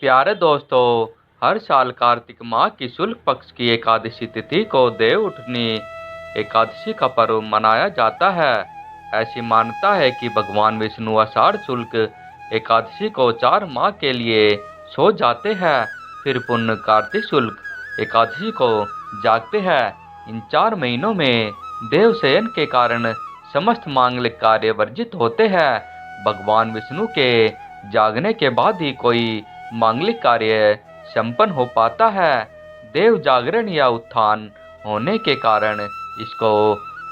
प्यारे दोस्तों, हर साल कार्तिक माह की शुक्ल पक्ष की एकादशी तिथि को देव उठनी एकादशी का पर्व मनाया जाता है। ऐसी मान्यता है कि भगवान विष्णु आषाढ़ शुक्ल एकादशी को 4 माह के लिए सो जाते हैं, फिर पुण्य कार्तिक शुक्ल एकादशी को जागते हैं। इन 4 महीनों में देव शयन के कारण समस्त मांगलिक कार्य वर्जित होते हैं। भगवान विष्णु के जागने के बाद ही कोई मांगलिक कार्य संपन्न हो पाता है। देव जागरण या उत्थान होने के कारण इसको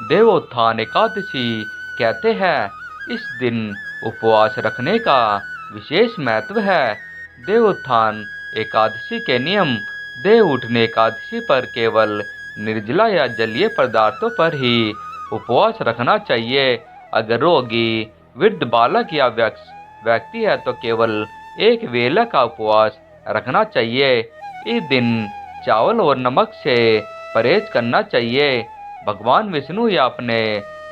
देवोत्थान एकादशी कहते हैं। इस दिन उपवास रखने का विशेष महत्व है। देवोत्थान एकादशी के नियम। देव उठने एकादशी पर केवल निर्जला या जलीय पदार्थों पर ही उपवास रखना चाहिए। अगर रोगी, वृद्ध, बालक या व्यक्ति है तो केवल एक वेला का उपवास रखना चाहिए। इस दिन चावल और नमक से परहेज करना चाहिए। भगवान विष्णु या अपने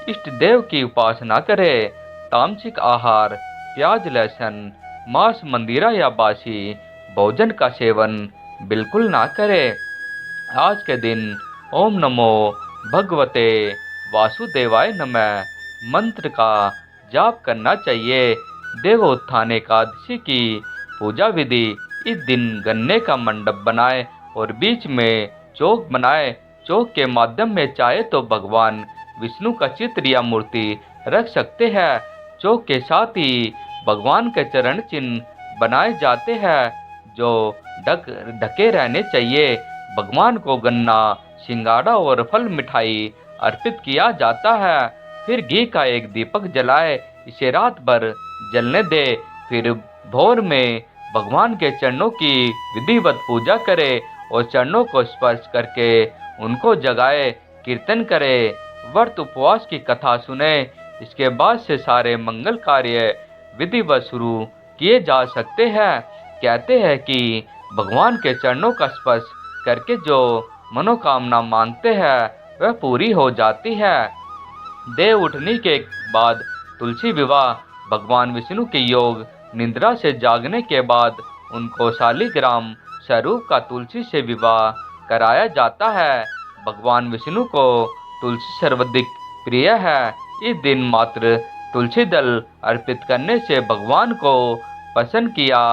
इष्ट देव की उपासना करें। तामसिक आहार, प्याज, लहसुन, मांस, मंदिरा या बासी भोजन का सेवन बिल्कुल ना करें। आज के दिन ओम नमो भगवते वासुदेवाय नमः मंत्र का जाप करना चाहिए। देवोत्थान एकादशी की पूजा विधि। इस दिन गन्ने का मंडप बनाएं और बीच में चौक बनाएं। चौक के माध्यम में चाहे तो भगवान विष्णु का चित्र या मूर्ति रख सकते हैं। चौक के साथ ही भगवान के चरण चिन्ह बनाए जाते हैं जो ढके रहने चाहिए। भगवान को गन्ना, सिंगाड़ा और फल मिठाई अर्पित किया जाता है। फिर घी का एक दीपक जलाए, इसे रात भर जलने दे। फिर भोर में भगवान के चरणों की विधिवत पूजा करे और चरणों को स्पर्श करके उनको जगाए, कीर्तन करे, व्रत उपवास की कथा सुने। इसके बाद से सारे मंगल कार्य विधिवत शुरू किए जा सकते हैं। कहते हैं कि भगवान के चरणों का स्पर्श करके जो मनोकामना मांगते हैं वह पूरी हो जाती है। देव उठने के बाद तुलसी विवाह। भगवान विष्णु के योग निद्रा से जागने के बाद उनको शालिग्राम स्वरूप का तुलसी से विवाह कराया जाता है। भगवान विष्णु को तुलसी सर्वाधिक प्रिय है। इस दिन मात्र तुलसी दल अर्पित करने से भगवान को प्रसन्न किया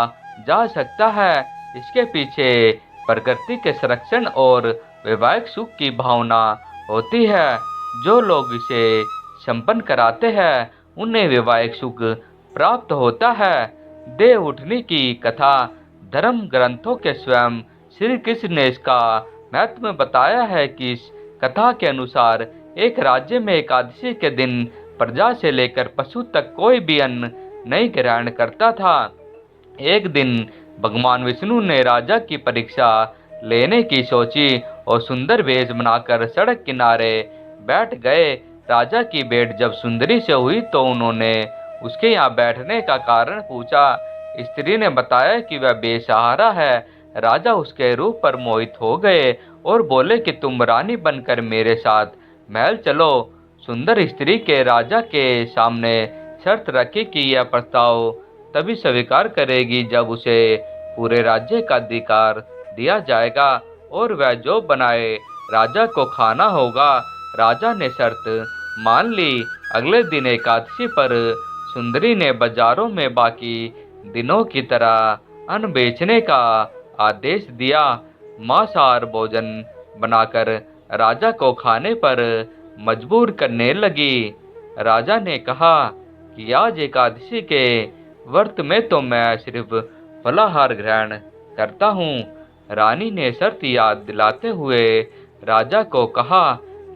जा सकता है। इसके पीछे प्रकृति के संरक्षण और वैवाहिक सुख की भावना होती है। जो लोग इसे संपन्न कराते हैं उन्हें वैवाहिक सुख प्राप्त होता है। देव उठने की कथा। धर्म ग्रंथों के स्वयं श्री कृष्ण ने इसका महत्व बताया है कि इस कथा के अनुसार एक राज्य में एकादशी के दिन प्रजा से लेकर पशु तक कोई भी अन्न नहीं ग्रहण करता था। एक दिन भगवान विष्णु ने राजा की परीक्षा लेने की सोची और सुंदर वेश बनाकर सड़क किनारे बैठ गए। राजा की भेंट जब सुंदरी से हुई तो उन्होंने उसके यहाँ बैठने का कारण पूछा। स्त्री ने बताया कि वह बेसहारा है। राजा उसके रूप पर मोहित हो गए और बोले कि तुम रानी बनकर मेरे साथ महल चलो। सुंदर स्त्री के राजा के सामने शर्त रखी कि यह प्रस्ताव तभी स्वीकार करेगी जब उसे पूरे राज्य का अधिकार दिया जाएगा और वह जो बनाए राजा को खाना होगा। राजा ने शर्त मान ली। अगले दिन एकादशी पर सुंदरी ने बाजारों में बाकी दिनों की तरह अन्न बेचने का आदेश दिया। मांसाहार भोजन बनाकर राजा को खाने पर मजबूर करने लगी। राजा ने कहा कि आज एकादशी के व्रत में तो मैं सिर्फ फलाहार ग्रहण करता हूँ। रानी ने शर्त याद दिलाते हुए राजा को कहा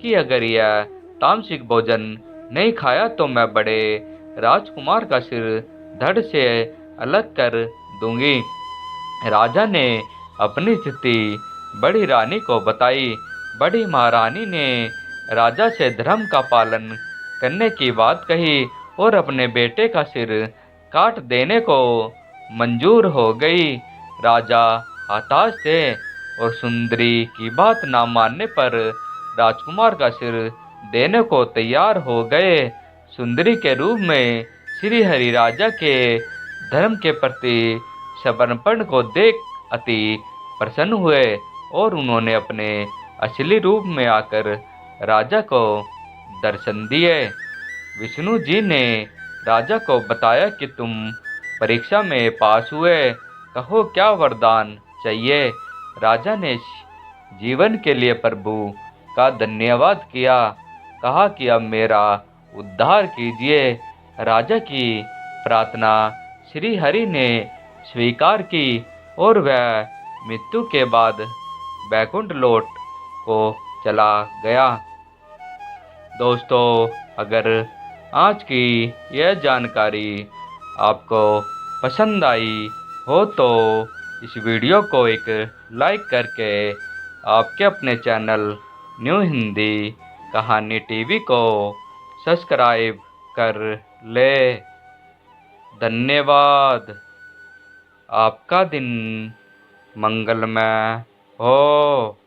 कि अगर यह तामसिक भोजन नहीं खाया तो मैं बड़े राजकुमार का सिर धड़ से अलग कर दूंगी। राजा ने अपनी स्थिति बड़ी रानी को बताई। बड़ी महारानी ने राजा से धर्म का पालन करने की बात कही और अपने बेटे का सिर काट देने को मंजूर हो गई। राजा हताश थे और सुंदरी की बात न मानने पर राजकुमार का सिर देने को तैयार हो गए। सुंदरी के रूप में श्री हरि राजा के धर्म के प्रति समर्पण को देख अति प्रसन्न हुए और उन्होंने अपने असली रूप में आकर राजा को दर्शन दिए। विष्णु जी ने राजा को बताया कि तुम परीक्षा में पास हुए, कहो क्या वरदान चाहिए। राजा ने जीवन के लिए प्रभु का धन्यवाद किया, कहा कि अब मेरा उद्धार कीजिए। राजा की प्रार्थना श्री हरि ने स्वीकार की और वह मृत्यु के बाद बैकुंठ लौट को चला गया। दोस्तों, अगर आज की यह जानकारी आपको पसंद आई हो तो इस वीडियो को एक लाइक करके आपके अपने चैनल न्यू हिंदी कहानी टीवी को सब्सक्राइब कर ले। धन्यवाद। आपका दिन मंगलमय हो।